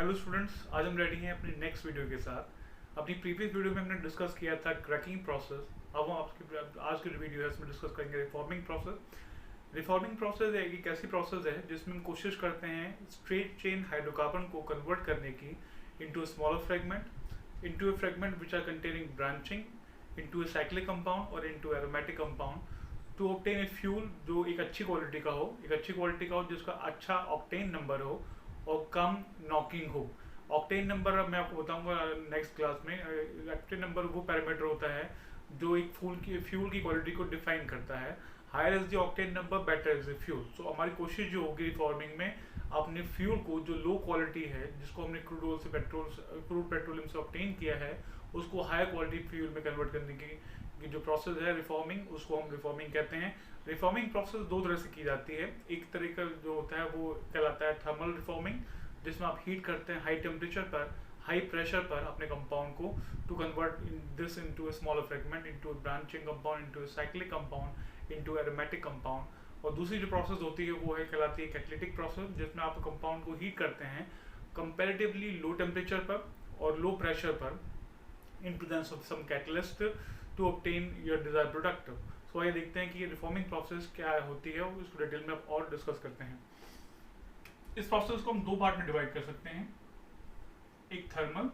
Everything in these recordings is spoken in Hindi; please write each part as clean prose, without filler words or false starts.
हेलो स्टूडेंट्स, आज हम रेडी हैं अपनी नेक्स्ट वीडियो के साथ। अपनी प्रीवियस वीडियो में हमने डिस्कस किया था क्रैकिंग प्रोसेस। अब हम आपकी आज की वीडियो है इसमें डिस्कस करेंगे रिफॉर्मिंग प्रोसेस। रिफॉर्मिंग प्रोसेस एक ऐसी प्रोसेस है जिसमें हम कोशिश करते हैं स्ट्रेट चेन हाइड्रोकार्बन को कन्वर्ट करने की into a smaller fragment, into a fragment which are containing branching, into a cyclic compound और into aromatic compound to obtain a fuel जो एक अच्छी क्वालिटी का हो, जिसका अच्छा ऑक्टेन नंबर हो और कम नॉकिंग हो। ऑक्टेन नंबर अब मैं आपको बताऊंगा नेक्स्ट क्लास में। ऑक्टेन नंबर वो पैरामीटर होता है जो एक फ्यूल की क्वालिटी को डिफाइन करता है। Higher is the octane number, better is the fuel. So हमारी कोशिश जो होगी रिफॉर्मिंग में, अपने फ्यूल को जो लो क्वालिटी है, जिसको हमने क्रूड पेट्रोलियम से ऑब्टेन किया है, उसको हायर क्वालिटी फ्यूल में कन्वर्ट करने की जो प्रोसेस है रिफॉर्मिंग, उसको हम रिफॉर्मिंग कहते हैं। रिफॉर्मिंग प्रोसेस दो तरह से की जाती है। एक तरीका जो होता है वो कहलाता है थर्मल रिफॉर्मिंग, जिसमें आप हीट करते हैं हाई टेम्परेचर पर, हाई प्रेशर पर अपने कंपाउंड को to convert this into a smaller fragment, into branching compound, into cyclic compound, into aromatic compound. और दूसरी जो प्रोसेस होती है वो है कहलाती है कैटलिटिक प्रोसेस, जिसमें आप कंपाउंड को हीट करते हैं कंपैरेटिवली लो टेम्परेचर पर और लो प्रेशर पर in presence of some catalyst to obtain your desired product। सो आइए देखते हैं कि ये रिफॉर्मिंग प्रोसेस क्या होती है और इसको डिटेल में और डिस्कस करते हैं। इस प्रोसेस को हम दो पार्ट में डिवाइड कर सकते हैं, एक थर्मल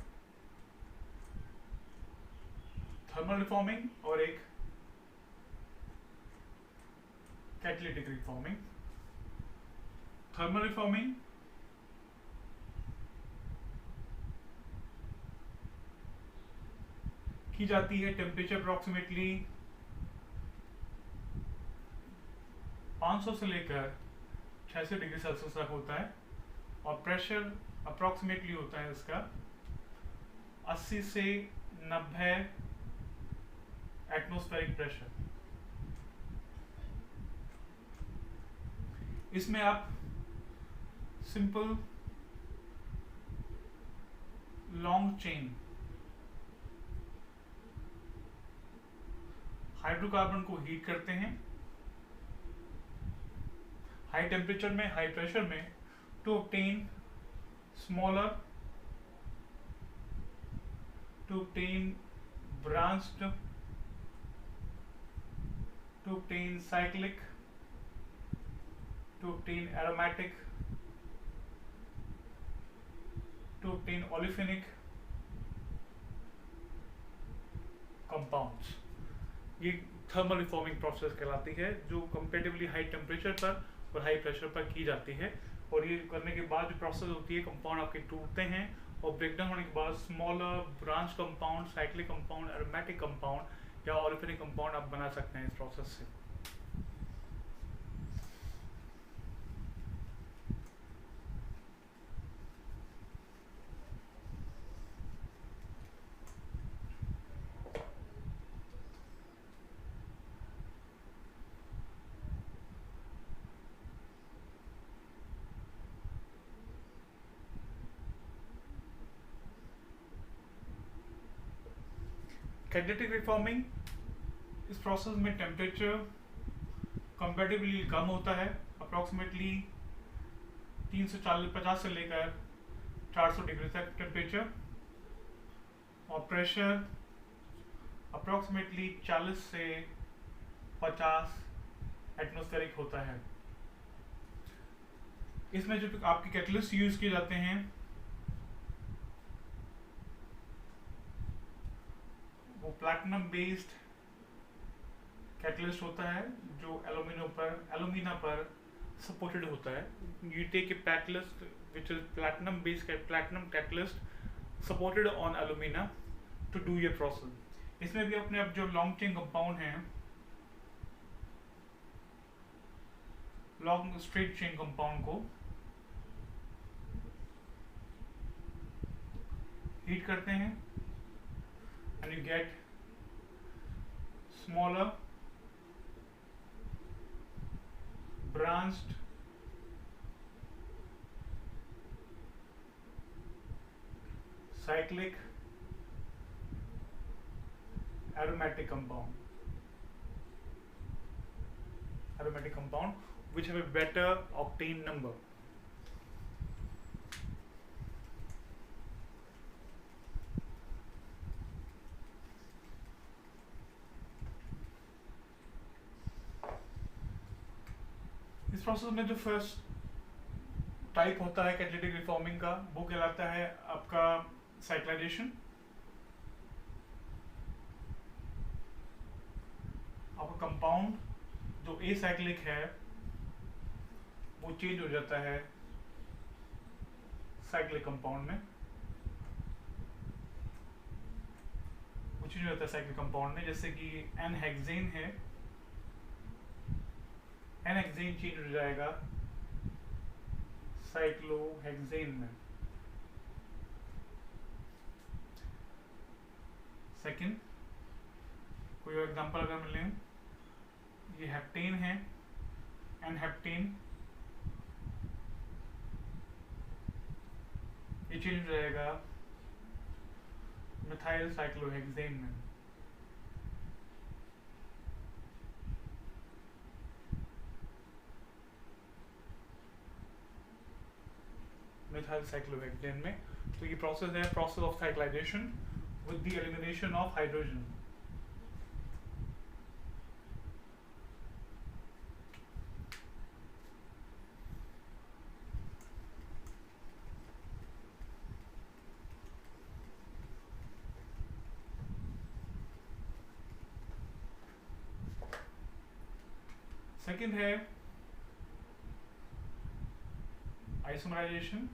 रिफॉर्मिंग और एक कैटलिटिक रिफॉर्मिंग। थर्मल रिफॉर्मिंग की जाती है टेम्परेचर अप्रोक्सीमेटली 500 से लेकर 600 डिग्री सेल्सियस तक होता है और प्रेशर अप्रोक्सीमेटली होता है इसका 80 से 90 एटमॉस्फेरिक प्रेशर। इसमें आप सिंपल लॉन्ग चेन हाइड्रोकार्बन को हीट करते हैं हाई टेम्परेचर में, हाई प्रेशर में, to obtain smaller, to obtain branched, to obtain cyclic, to obtain aromatic, to obtain olefinic compounds. ये थर्मल रिफॉर्मिंग प्रोसेस कहलाती है, जो कंपेरेटिवली हाई टेम्परेचर पर और हाई प्रेशर पर की जाती है। और ये करने के बाद जो प्रोसेस होती है, कंपाउंड आपके टूटते हैं और ब्रेकडाउन होने के बाद smaller branch compound, cyclic compound, aromatic compound या ओलिफेनिक कंपाउंड आप बना सकते हैं इस प्रोसेस से। कैटलिटिक रिफॉर्मिंग, इस प्रोसेस में टेम्परेचर कंपैरेटिवली कम होता है, अप्रॉक्सीमेटली 350 से लेकर 400 डिग्री तक टेम्परेचर, और प्रेशर अप्रॉक्सीमेटली 40 से 50 एटमॉस्फेरिक होता है। इसमें जो आपके कैटलिस्ट यूज किए जाते हैं वो प्लैटिनम बेस्ड कैटलिस्ट होता है, जो एलुमिना पर सपोर्टेड होता है। You take a catalyst which is platinum based platinum catalyst supported on alumina to do ये प्रोसेस। इसमें भी अपने अब जो लॉन्ग चेन कंपाउंड हैं, लॉन्ग स्ट्रेट चेन कंपाउंड को हीट करते हैं and you get smaller branched cyclic aromatic compound which have a better octane number। Process में जो फर्स्ट टाइप होता है कैटालिटिक रिफॉर्मिंग का वो कहलाता है आपका साइक्लाइजेशन। आपका कंपाउंड जो एसाइक्लिक है वो चेंज हो जाता है साइक्लिक कंपाउंड में, वो चेंज हो जाता है साइक्लिक कंपाउंड में। जैसे कि एन हेक्सेन है, एन हेक्सेन चेंज हो जाएगा साइक्लोहेक्सेन में। सेकंड कोई और एग्जांपल अगर मैं लें, ये हेप्टेन है, एन हेप्टेन ये चेंज हो जाएगा मिथाइल साइक्लोहेक्सेन में। मिथाइल साइक्लोहेक्सेन में। तो ये प्रोसेस है process of cyclisation with the elimination of hydrogen. Second है आइसोमराइजेशन।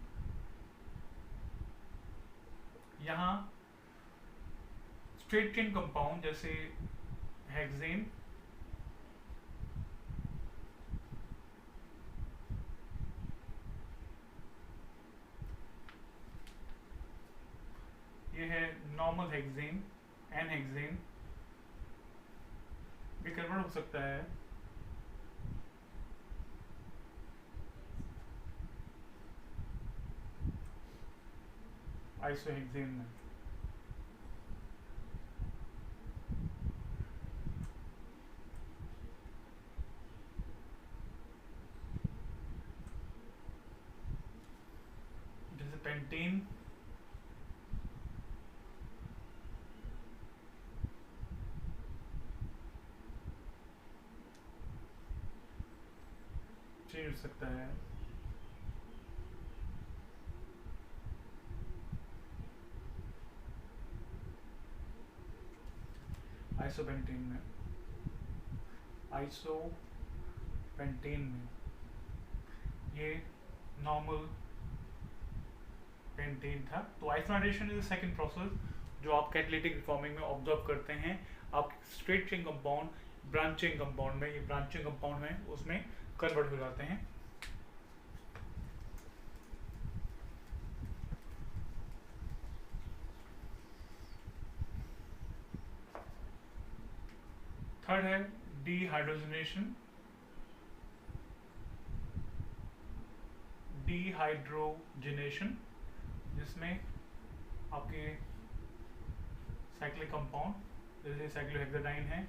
यहाँ स्ट्रेट चेन कंपाउंड जैसे हेक्सेन ये है नॉर्मल हेक्सेन, एन हेक्सेन, ये कन्वर्ट हो सकता है आइसोहेक्सेन में। जैसे पेंटेन चेंज हो सकता है आइसोपेंटेन में, आइसोपेंटेन में ये नॉर्मल पेंटेन था। तो isomerization is the second process जो आप कैटालिटिक रिफॉर्मिंग में ऑब्जर्व करते हैं। आप straight chain compound branching compound में, ये ब्रांचिंग कंपाउंड है उसमें कन्वर्ट हो जाते हैं। थर्ड है डीहाइड्रोजनेशन। डीहाइड्रोजनेशन जिसमें आपके साइक्लिक कंपाउंड जैसे साइक्लोहेक्साडाइन है,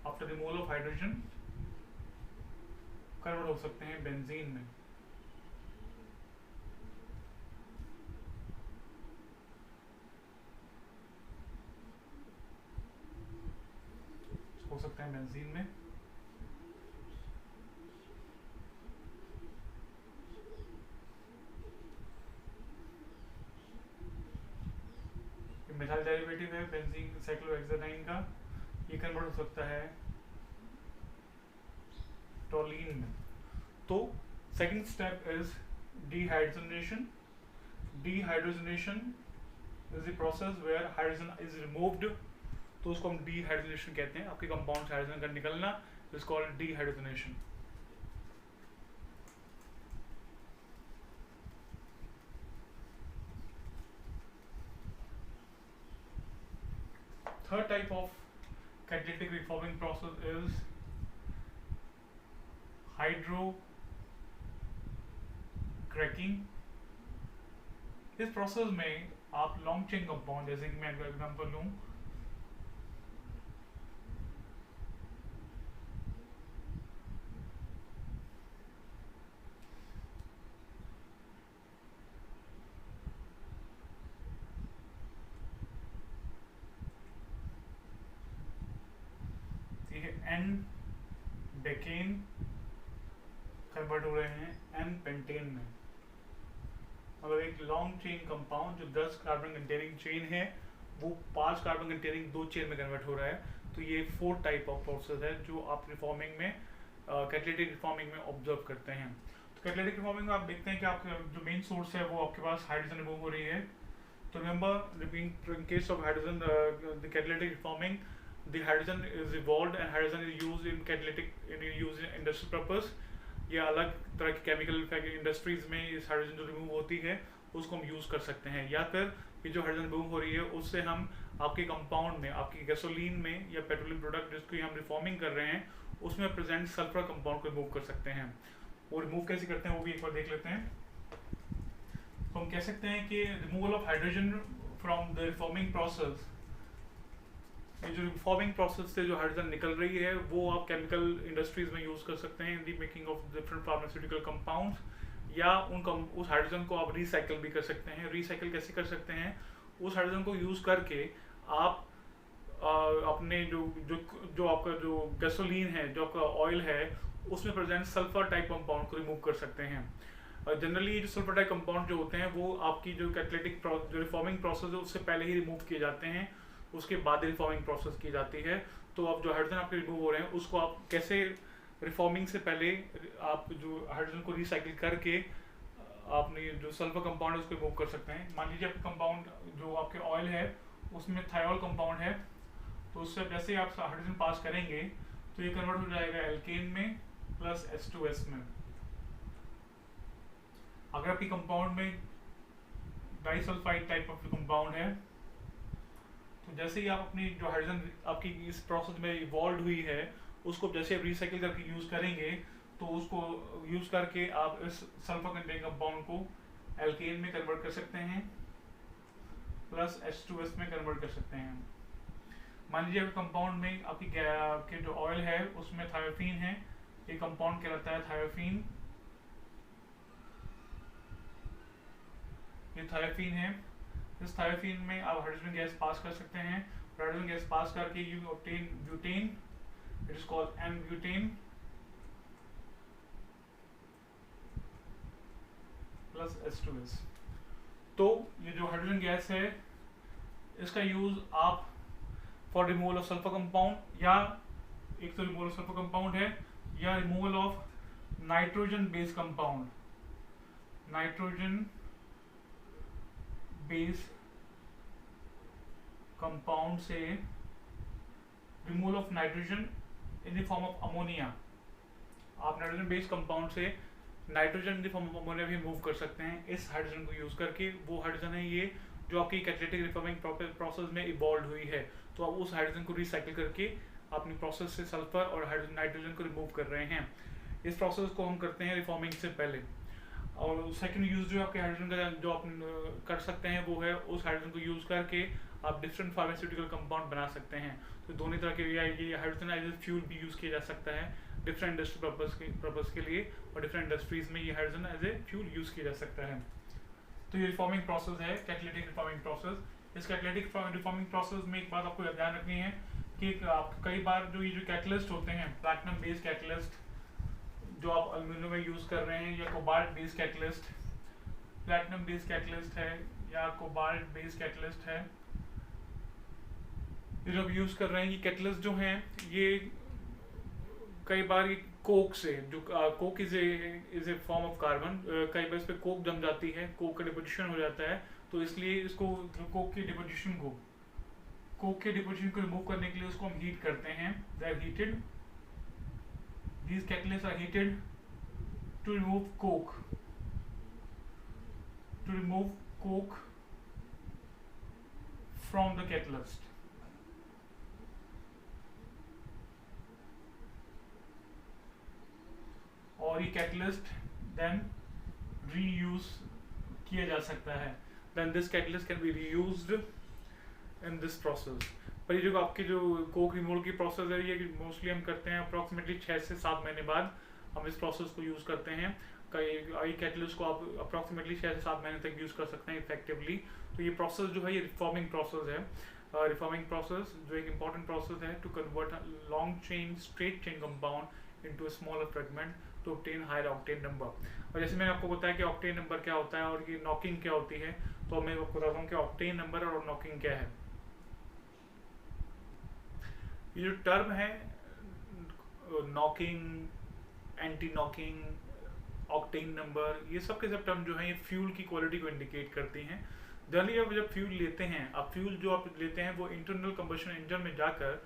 after removal of hydrogen convert हो सकते हैं बेंजीन में। हो सकते हैं बेंजीन में। मिथाइल डेरिवेटिव है बेंजीन साइक्लोहेक्साडाइन का, ये कन्वर्ट हो सकता है टोलीन में। तो second step is dehydrogenation. Dehydrogenation is the process where hydrogen is removed, तो उसको हम डीहाइड्रोजनेशन कहते हैं। आपके कंपाउंड से हाइड्रोजन का निकलना is called dehydrogenation. Third type of catalytic reforming process is hydrocracking। इस प्रोसेस में आप लॉन्ग चेन कंपाउंड जैसे कि मैं एग्जांपल लूँ, N डेकेन कन्वर्ट हो रहे हैं एन पेंटेन में। मतलब एक लॉन्ग चेन कंपाउंड जो 10 कार्बन कंटेनिंग चेन है वो 5 कार्बन कंटेनिंग 2 चेन में कन्वर्ट हो रहा है। तो ये 4 टाइप ऑफ प्रोसेस है जो आप रिफॉर्मिंग में कैटलिटिक रिफॉर्मिंग में ऑब्जर्व करते हैं। तो कैटलिटिक रिफॉर्मिंग में आप देखते हैं कि आपका जो मेन सोर्स है वो आपके पास हाइड्रोजन रिमूव हो रही है। तो remember in case of hydrogen the catalytic reforming the hydrogen is evolved and hydrogen is used in catalytic used in industrial purpose या अलग तरह की केमिकल इंडस्ट्रीज में इस हाइड्रोजन जो रिमूव होती है उसको हम यूज़ कर सकते हैं। या फिर ये जो हाइड्रोजन रिमूव हो रही है उससे हम आपके कंपाउंड में, आपकी गैसोलीन में या पेट्रोलियम प्रोडक्ट जिसको हम रिफॉर्मिंग कर रहे हैं उसमें प्रेजेंट सल्फर कंपाउंड को रिमूव कर सकते हैं। वो रिमूव कैसे करते हैं वो भी एक बार देख लेते हैं। तो हम कह सकते हैं कि removal of hydrogen from the reforming process, ये जो रिफॉर्मिंग प्रोसेस से जो हाइड्रोजन निकल रही है वो आप केमिकल इंडस्ट्रीज में यूज कर सकते हैं in the making of different pharmaceutical compounds, या उस हाइड्रोजन को आप रिसाइकिल भी कर सकते हैं। रिसाइकिल कैसे कर सकते हैं? उस हाइड्रोजन को यूज करके आप अपने जो आपका जो गैसोलीन है, जो आपका ऑयल है, उसमें प्रेजेंट सल्फर टाइप कंपाउंड को रिमूव कर सकते हैं। जनरली जो सल्फर टाइप कंपाउंड जो होते हैं वो आपकी जो कैटलिटिक जो रिफॉर्मिंग प्रोसेस है उससे पहले ही रिमूव किए जाते हैं, उसके बाद रिफॉर्मिंग प्रोसेस की जाती है। तो अब जो हाइड्रोजन आपके रिमूव हो रहे हैं उसको आप कैसे रिफॉर्मिंग से पहले आप जो हाइड्रोजन को रिसाइकिल करके आपने जो सल्फर कंपाउंड है उसको रिमूव कर सकते हैं। मान लीजिए आपका कंपाउंड जो आपके ऑयल है उसमें थायोल कंपाउंड है, तो उससे जैसे ही आप हाइड्रोजन पास करेंगे तो ये कन्वर्ट हो जाएगा एल्केन में प्लस H2S में। अगर आपकी कंपाउंड में डाइसल्फाइड टाइप ऑफ कंपाउंड है तो जैसे ही आप अपनी जो हाइड्रोजन आपकी इस प्रोसेस में इवॉल्व हुई है उसको जैसे आप रिसाइकिल करके यूज करेंगे तो उसको यूज करके आप इस सल्फर कंटेनिंग कंपाउंड को एल्केन में कन्वर्ट कर सकते हैं प्लस H2S में कन्वर्ट कर सकते हैं। मान लीजिए कंपाउंड में आपकी जो ऑयल है उसमें थायोफीन है, ये कंपाउंड कहलाता है थायोफीन, ये थायोफीन है। इस थायोफीन में आप हाइड्रोजन गैस पास कर सकते हैं। हाइड्रोजन गैस पास करके you obtain butane, it is called n butane plus H2S। तो ये जो हाइड्रोजन गैस है इसका यूज आप for removal of sulphur compound, या एक तो रिमूवल ऑफ सल्फर कंपाउंड है या removal of nitrogen base compound, nitrogen base compound से removal of nitrogen in the form of ammonia. आप नाइट्रोजन बेस कंपाउंड से nitrogen in the form of ammonia भी मूव कर सकते हैं इस हाइड्रोजन को यूज करके। वो हाइड्रोजन है ये जो आपकी कैटलिटिक रिफॉर्मिंग प्रोसेस में इवॉल्व हुई है, तो आप उस हाइड्रोजन को रिसाइकिल करके अपनी प्रोसेस से सल्फर और नाइट्रोजन को रिमूव कर रहे हैं। इस प्रोसेस को हम करते हैं रिफॉर्मिंग से पहले। और सेकंड यूज जो आपके हाइड्रोजन का जो आप कर सकते हैं वो है उस हाइड्रोजन को यूज करके आप डिफरेंट फार्मास्यूटिकल कंपाउंड बना सकते हैं। तो दोनों तरह के ये हाइड्रोजन एज ए फ्यूल भी यूज किया जा सकता है डिफरेंट इंडस्ट्रियल पर्पस के लिए, और डिफरेंट इंडस्ट्रीज में ये hydrogen as a fuel use किया जा सकता है। तो ये रिफॉर्मिंग प्रोसेस है, कैटलिटिक रिफॉर्मिंग प्रोसेस। इस कैटलिटिक रिफॉर्मिंग प्रोसेस में एक बात आपको ध्यान रखनी है कि आप कई बार जो ये जो कैटलिस्ट होते हैं, प्लैटिनम बेस्ड कैटलिस्ट जो आप एल्यूमिनियम में यूज कर रहे हैं, या cobalt based catalyst, platinum based catalyst है या कोबाल्ट बेस्ड कैटलिस्ट है, ये जो यूज कर रहे हैं ये कैटलिस्ट जो हैं ये कई बार ये कोक से, जो Coke is a form of carbon, कई बार इस पे कोक जम जाती है, कोक का डिपोजिशन हो जाता है, तो इसलिए इसको कोक के डिपोजिशन को रिमूव करने के लिए उसको हम हीट करते हैं। They are heated, these catalysts are heated to remove coke from the catalyst। और ये कैटलिस्ट देन रीयूज किया जा सकता है, then this catalyst can be reused in this process. पर ये जो आपकी जो कोक रिमूवल की प्रोसेस है ये मोस्टली हम करते हैं अप्रॉक्सीमेटली 6 से 7 महीने बाद हम इस प्रोसेस को यूज़ करते हैं। कई कैटलिस्ट को आप अप्रॉक्सीमेटली 6 से 7 महीने तक यूज़ कर सकते हैं इफेक्टिवली। तो ये प्रोसेस जो है ये रिफॉर्मिंग प्रोसेस है। रिफॉर्मिंग प्रोसेस जो एक इंपॉर्टेंट प्रोसेस है to convert long chain straight chain compound into a smaller fragment to obtain higher octane number। और जैसे मैंने आपको बताया कि ऑक्टेन नंबर क्या होता है और ये नॉकिंग क्या होती है, तो मैं आपको बताता हूँ कि ऑक्टेन नंबर और नॉकिंग क्या है। ये जो टर्म है knocking, anti knocking, octane number, ये सब के सब टर्म जो है ये फ्यूल की क्वालिटी को इंडिकेट करती हैं। जनरली आप जब फ्यूल लेते हैं, आप फ्यूल जो आप लेते हैं वो इंटरनल कंबशन इंजन में जाकर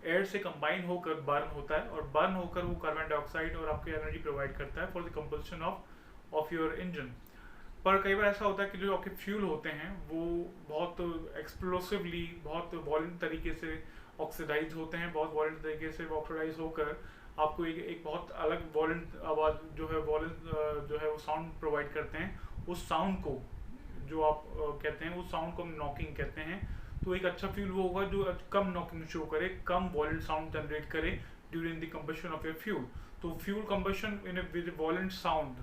एयर से कंबाइन होकर बर्न होता है, और बर्न होकर वो कार्बन डाइऑक्साइड और आपको एनर्जी प्रोवाइड करता है for the combustion of your engine. पर कई बार ऐसा होता है कि जो आपके फ्यूल होते हैं वो बहुत एक्सप्लोसिवली, बहुत वॉलेंट तरीके से ऑक्सीडाइज होते हैं, बहुत वॉलेंट तरीके से ऑक्सीडाइज होकर आपको एक बहुत अलग वॉलेंट आवाज़ जो है वो साउंड प्रोवाइड करते हैं। उस साउंड को जो आप कहते हैं, उस साउंड को हम नॉकिंग कहते हैं। तो एक अच्छा फ्यूल वो होगा जो कम नॉकिंग शो करे, कम वॉलेंट साउंड जनरेट करे during the combustion of your fuel. तो fuel combustion in with violent sound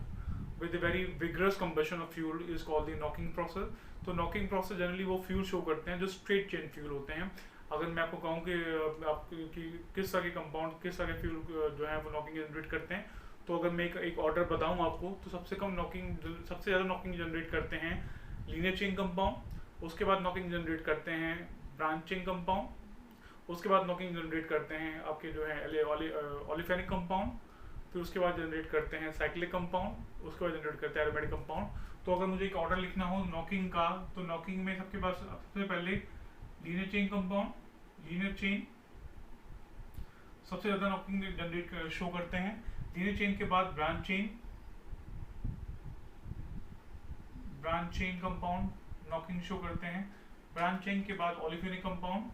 with a very vigorous combustion of fuel is called the knocking process। तो knocking process जनरली वो फ्यूल शो करते हैं जो स्ट्रेट चेन फ्यूल होते हैं। अगर मैं आपको कहूँ कि आप कि किस तरह के कंपाउंड, किस तरह के फ्यूल जो है वो नॉकिंग जनरेट करते हैं, तो अगर मैं एक ऑर्डर बताऊँ आपको, तो सबसे ज़्यादा नॉकिंग जनरेट करते हैं लीनियर चेन कंपाउंड, उसके बाद नॉकिंग जनरेट करते हैं ब्रांचिंग कंपाउंड, उसके बाद नॉकिंग जनरेट करते हैं आपके जो है ओलिफेनिक कंपाउंड, फिर उसके बाद जनरेट करते हैं साइक्लिक कंपाउंड, उसके बाद जनरेट करते हैं एरोमेटिक कंपाउंड। तो अगर मुझे एक ऑर्डर लिखना हो नॉकिंग का, तो नॉकिंग में सबसे पहले linear chain compound, linear chain सबसे ज़्यादा नॉकिंग जनरेट शो करते हैं। लीनियर चेन के बाद branch chain compound knocking show करते हैं। ब्रांच चेन के बाद ओलिफेनिक कंपाउंड,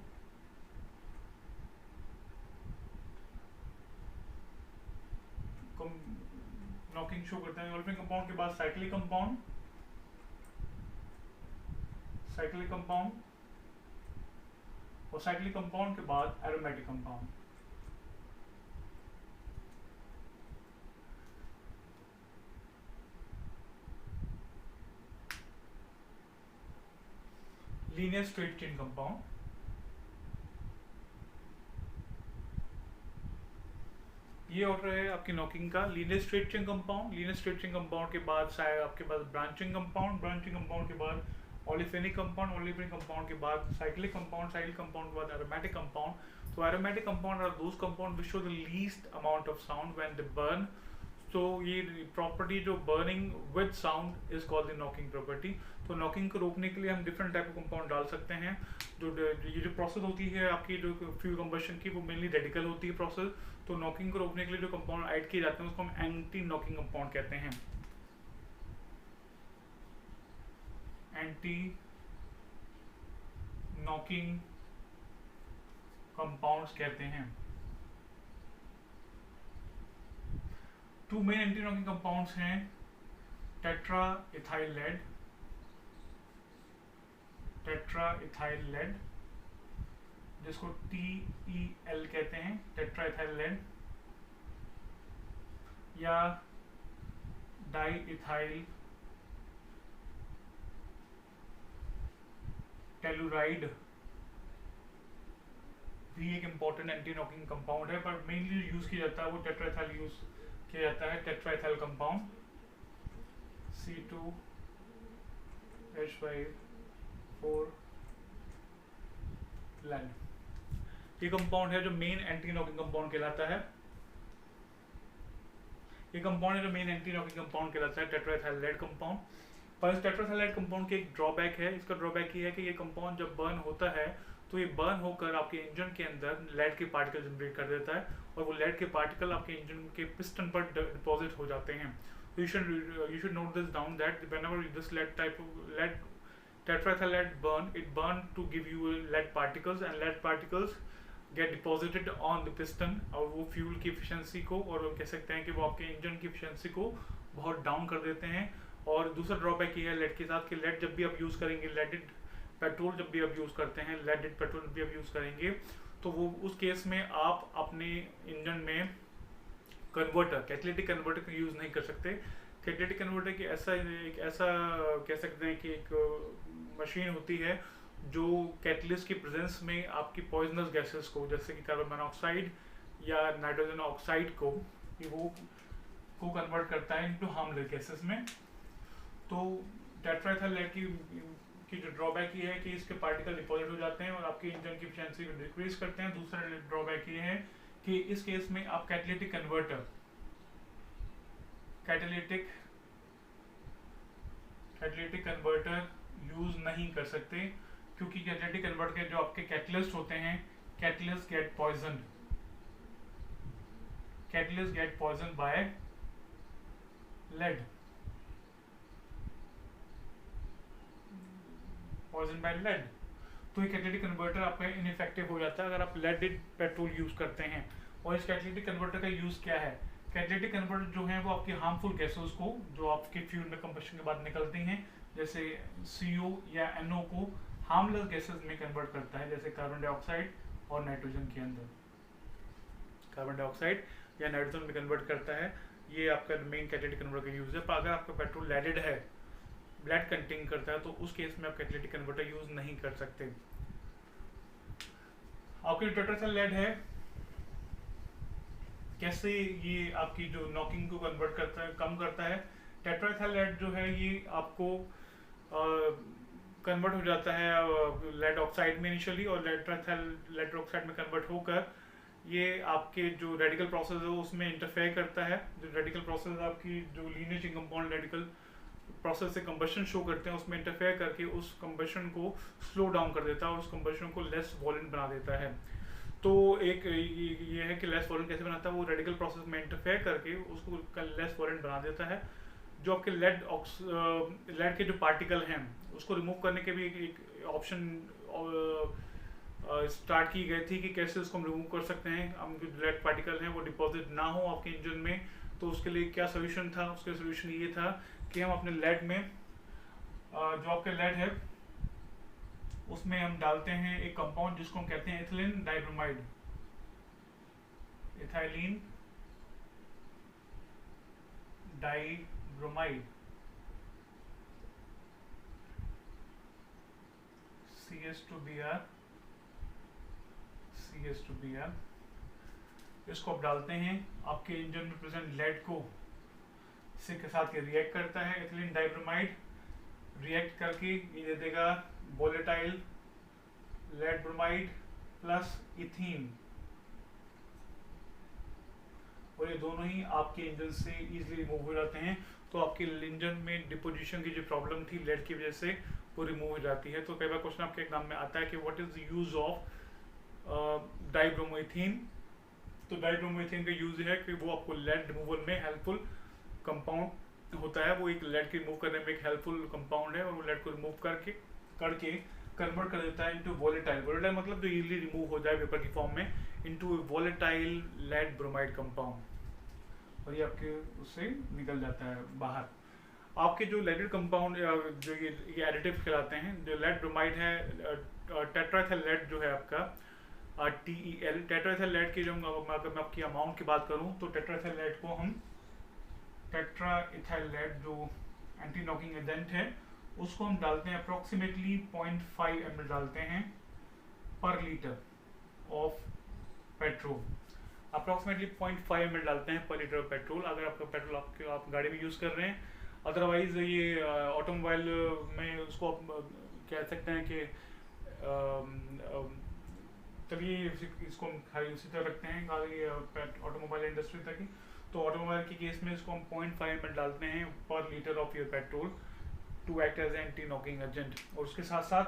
नॉकिंग शो करते हैं। ओलिफेनिक कंपाउंड के बाद साइक्लिक कंपाउंड और साइक्लिक कंपाउंड के बाद aromatic compound. Linear straight chain compound, ये ऑर्डर है आपकी नॉकिंग का। लीनियर स्ट्रेट चेन कंपाउंड के बाद आपके पास ब्रांचिंग कंपाउंड के बाद ओलिफेनिक कंपाउंड के बाद साइक्लिक कंपाउंड के बाद एरोमेटिक कंपाउंड। तो aromatic compound are those compound which show the least amount of sound when they burn. तो ये प्रॉपर्टी जो burning with sound is called the knocking property. तो नॉकिंग को रोकने के लिए हम डिफरेंट टाइप ऑफ कंपाउंड डाल सकते हैं। ये जो प्रोसेस होती है आपकी जो फ्यूल कंबशन की, वो मेनली रेडिकल होती है प्रोसेस। तो नॉकिंग को रोकने के लिए जो कंपाउंड ऐड किए जाते हैं उसको हम एंटी नॉकिंग कंपाउंड कहते हैं। एंटी नॉकिंग कंपाउंड्स कहते हैं। Two main anti knocking compounds हैं टेट्रा इथाइल लेड, जिसको TEL कहते हैं, टेट्रा इथाइल लेड, या डाई इथाइल टेलुराइड भी एक इम्पॉर्टेंट एंटी नॉकिंग कंपाउंड है, पर मेनली यूज किया जाता है वो टेट्राइथाइल यूज किया जाता है। टेट्राइथाइल कंपाउंड C2H5 लेड, ये कंपाउंड है जो मेन एंटी नॉकिंग कंपाउंड कहलाता है। ये कंपाउंड है जो मेन एंटी नॉकिंग कंपाउंड कहलाता है, टेट्राइथाइल लेड कंपाउंड। पर इस टेट्राइथाइल लेड कंपाउंड के एक ड्रॉबैक है। इसका ड्रॉबैक ये है कि ये कंपाउंड जब बर्न होता है तो ये बर्न होकर आपके इंजन के अंदर लेड के पार्टिकल जनरेट कर देता है, और वो लेड के पार्टिकल आपके इंजन के पिस्टन पर डिपॉजिट हो जाते हैं। तो you should note this down that whenever this lead tetraethyl lead burn to give you lead particles, and lead particles get deposited on the piston, और वो फ्यूल की एफिशिएंसी को, और कह सकते हैं कि वो आपके इंजन की एफिशिएंसी को बहुत डाउन कर देते हैं। और दूसरा ड्रॉबैक ये है लेड के साथ कि लेड जब भी आप यूज़ करेंगे, लेडेड पेट्रोल जब भी आप यूज़ करते हैं, लेडेड पेट्रोल जब भी आप यूज़ करेंगे, तो वो उस केस में आप अपने इंजन में कैटेलिटिक कन्वर्टर का यूज़ नहीं कर सकते। कैटेलिटिक कन्वर्टर की ऐसा कह सकते हैं कि एक मशीन होती है जो कैटलिस्ट की प्रेजेंस में आपकी पॉइजनस गैसेस को, जैसे कि कार्बन मोनोऑक्साइड या नाइट्रोजन ऑक्साइड को कि वो को कन्वर्ट करता है इनटू हार्मलेस गैसेस में। तो टेट्राइथाइल लेड की जो ड्रॉबैक ये है कि इसके पार्टिकल डिपॉजिट हो जाते हैं और आपकी इंजन की एफिशिएंसी को डिक्रीज करते हैं। दूसरा ड्रॉबैक ये है कि इस केस में आप कैटालिटिक कन्वर्टर यूज नहीं कर सकते, क्योंकि कैटालिटिक कन्वर्टर के जो आपके कैटलिस्ट होते हैं, catalyst get poison by lead, तो ये कैटालिटिक कन्वर्टर आपका इनइफेक्टिव हो जाता है अगर आप लेडेड पेट्रोल यूज करते हैं। और इस कैटालिटिक कन्वर्टर का यूज क्या है? कैटालिटिक कन्वर्टर जो है वो आपकी हार्मफुल गैसेस को जो आपके फ्यूल में कंबशन के बाद निकलती हैं, जैसे CO या NO को हार्मलेस गैसेस में कन्वर्ट करता है, जैसे कार्बन डाइऑक्साइड और नाइट्रोजन के अंदर कार्बन डाइऑक्साइड या नाइट्रोजन में कन्वर्ट करता है। ये आपका मेन कैटालिटिक कन्वर्टर का यूज है। अगर आपका पेट्रोल लेडेड है, लेड कंटेन करता है, तो उस केस में आप कैटालिटिक कन्वर्टर यूज नहीं कर सकते। आपकी टेट्राइथाइल लेड है, कैसे ये आपकी जो नॉकिंग को कन्वर्ट करता है, कम करता है। टेट्राइथाइल लेड जो है ये आपको कन्वर्ट हो जाता है लेड ऑक्साइड में इनिशियली, और टेट्राइथाइल लेड ऑक्साइड में कन्वर्ट होकर ये आपके जो रेडिकल प्रोसेस है उसमें इंटरफेयर करता है। जो रेडिकल प्रोसेस आपकी जो linear chain compound radical process से कंबशन शो करते हैं उसमें इंटरफेयर करके उस कंबशन को स्लो डाउन कर देता है और उस कंबशन को लेस वॉलेंट बना देता है। तो एक ये है कि लेस वॉलेंट कैसे बनाता है, वो रेडिकल प्रोसेस में इंटरफेयर करके उसको लेस वॉलेंट बना देता है। जो आपके लेड के जो पार्टिकल हैं उसको रिमूव करने के भी एक ऑप्शन स्टार्ट की गई थी कि कैसे उसको हम रिमूव कर सकते हैं। हम जो लेड पार्टिकल हैं वो डिपॉजिट ना हो आपके इंजन में, तो उसके लिए क्या सोल्यूशन था? उसका सोल्यूशन ये था कि हम अपने लेड में जो आपके लेड है उसमें हम डालते हैं एक कंपाउंड जिसको हम कहते हैं ethylene dibromide, ethylene dibromide, CH2Br। इसको आप डालते हैं, आपके इंजन में प्रेजेंट लेड को इसी के साथ ये रिएक्ट करता है। इथिलीन डाइब्रोमाइड रिएक्ट करके ये दे देगा volatile lead bromide plus ethene, और ये दोनों ही आपके इंजन से इजीली रिमूव हो जाते हैं। तो आपके इंजन में डिपोजिशन की जो प्रॉब्लम थी लेड की वजह से वो रिमूव हो जाती है। तो कई बार क्वेश्चन आपके एग्जाम में आता है कि what is the use of dibromoethane. तो डाइब्रोमोइथीन का यूज है कि वो आपको लेड रिमूवल में हेल्पफुल कंपाउंड होता है। वो एक लेड की रिमूव करने में एक हेल्पफुल कंपाउंड है, और वो लेड को रिमूव करके कन्वर्ट कर देता है इनटू वोलेटाइल। वोलेटाइल मतलब जो इजीली रिमूव हो जाए वेपर की फॉर्म में, into volatile lead bromide compound, और ये आपके उससे निकल जाता है बाहर। आपके जो लेडेड कंपाउंड जो ये एडिटिव कहलाते हैं, जो लेड ब्रोमाइड है, टेट्राइथाइल लेड जो है आपका TEL, टेट्राइथाइल लेड की जो अगर मैं आपकी अमाउंट की बात करूं तो टेट्राइथाइल लेड को हम टेट्राइथाइल लेड जो एंटी नॉकिंग एजेंट है उसको हम डालते हैं अप्रोक्सीमेटली 0.5 ml डालते हैं पर litre of petrol. Approximately 0.5 ml डालते हैं पर लीटर ऑफ पेट्रोल, अगर आपका पेट्रोल आप गाड़ी में यूज़ कर रहे हैं। अदरवाइज ये ऑटोमोबाइल में उसको आप कह सकते हैं कि चलिए इसको हम खाली उसी तरह रखते हैं खाली ऑटोमोबाइल इंडस्ट्री तक ही। तो ऑटोमोबाइल के केस में इसको हम 0.5 ml डालते हैं पर litre of your petrol to act as anti knocking agent. और उसके साथ साथ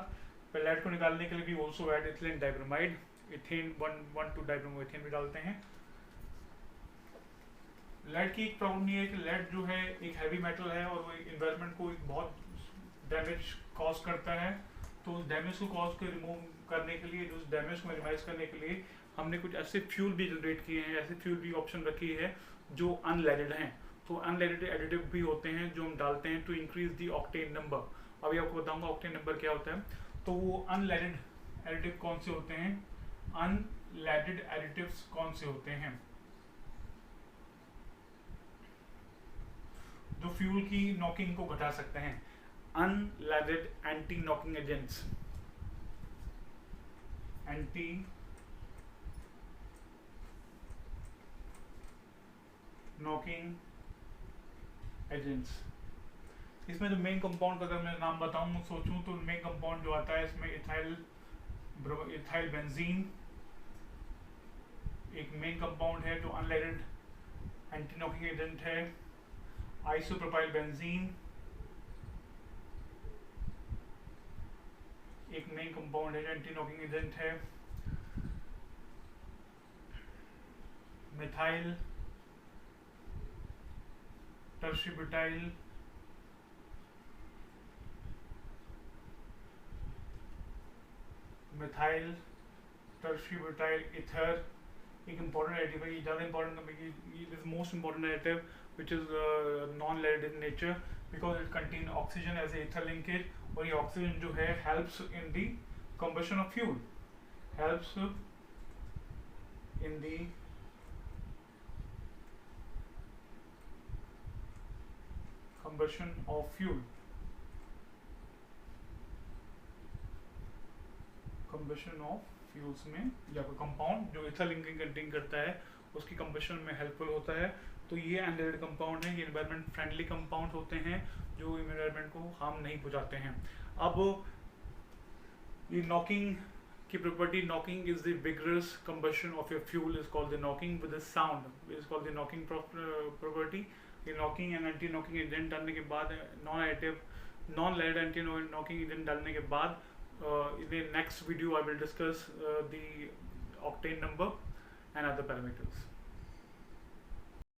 पेलेट को निकालने के लिए भी also add ethylene dibromide, ethane 1,2 डाइब्रोमोइथेन भी डालते हैं। लेड की एक प्रॉब्लम ये है कि लेड जो है एक हैवी मेटल है और वो इन्वायरमेंट को एक बहुत डैमेज कॉज करता है। तो उस डैमेज को कॉज को रिमूव करने के लिए, उस डैमेज को मिनिमाइज करने के लिए हमने कुछ ऐसे फ्यूल भी जनरेट किए हैं, ऐसे फ्यूल भी ऑप्शन रखी है जो अनलेडेड हैं। तो अनलेडेड एडिटिव भी होते हैं जो हम डालते हैं to increase the octane number. अभी आपको बताऊंगा ऑक्टेन नंबर क्या होता है। तो वो अनलेडेड एडिटिव कौन से होते हैं, अनलेडेड एडिटिव्स कौन से होते हैं जो फ्यूल की नॉकिंग को घटा सकते हैं। Unleaded anti knocking agents, anti knocking agents. इसमें जो मेन कंपाउंड का अगर मैं नाम बताऊं सोचूं तो मेन कंपाउंड जो आता है इसमें इथाइल बेंजीन एक मेन कंपाउंड है जो अनलेडेड एंटी नॉकिंग एजेंट है। आइसोप्रोपाइल बेंजीन एक मेन कंपाउंड है जो एंटी नॉकिंग एजेंट है। मिथाइल टर्शीब्यूटाइल मिथाइल टर्शीब्यूटाइल ईथर एक important additive है। ये ज़्यादा important है, it is most important additive which is non-leaded in nature because it contain oxygen as a ether linkage और ये oxygen जो है helps in the combustion of fuel, helps in the combustion of fuel, combustion of fuels में या कोई कंपाउंड जो इथर लिंकिंग कंटेन करता है उसकी कंबशन में हेल्पफुल होता है। तो ये अनलेडेड कंपाउंड है, ये एनवायरनमेंट फ्रेंडली कंपाउंड होते हैं जो एनवायरनमेंट को हार्म नहीं पहुंचाते हैं। अब ये नॉकिंग की property, knocking is the vigorous combustion of your fuel is called the knocking with the sound is called the knocking property. ये knocking and anti knocking agent डालने के बाद non lead anti knocking agent डालने के बाद in the next video I will discuss the octane number and other parameters.